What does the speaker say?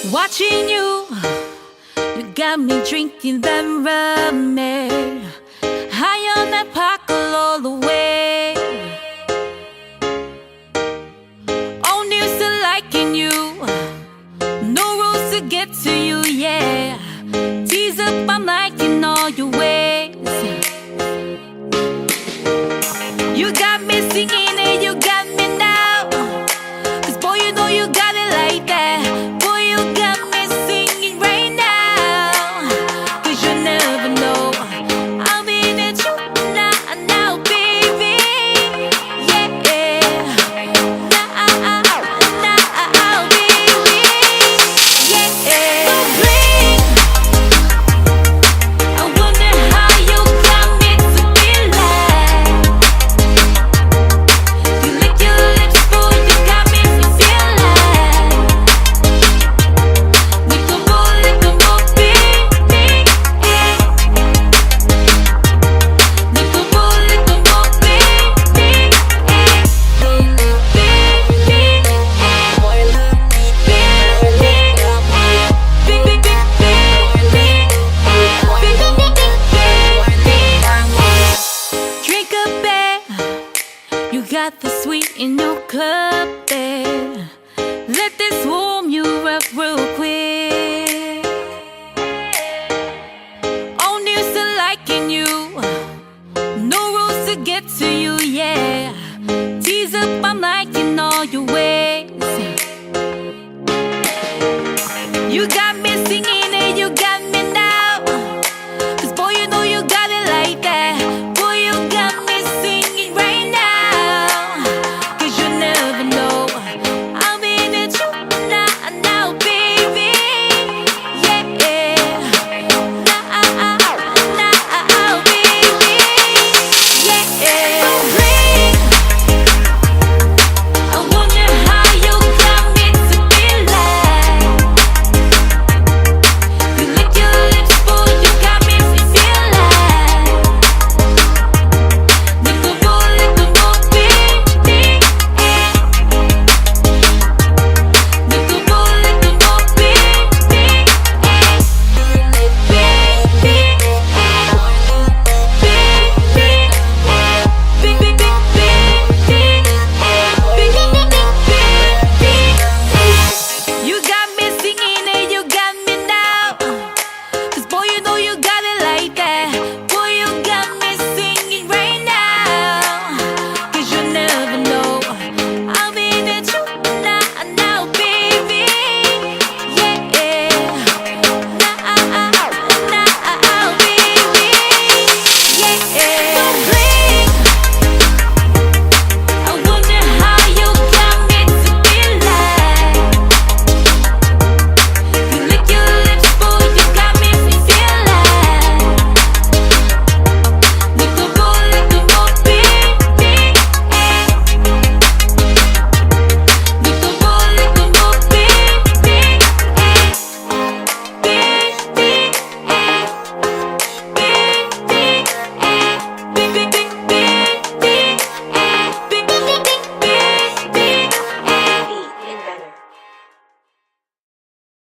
Watching you, you got me drinking that rum, high on that Paco all the way. All news to liking you, no rules to get to you, yeah. Tease up, I'm liking all your ways. You got me singing and you got me now, 'cause boy, you know you got it like that. Boy, you got me singing right now, 'cause you never know I'll be the truth now, baby. Yeah, now, baby. Yeah, so bling. I wonder how you got me to feel like you lick your lips, boy, you got me to feel like little more, baby. Little more, baby. Drink up, babe. You got the sweet in your cup, babe. Let the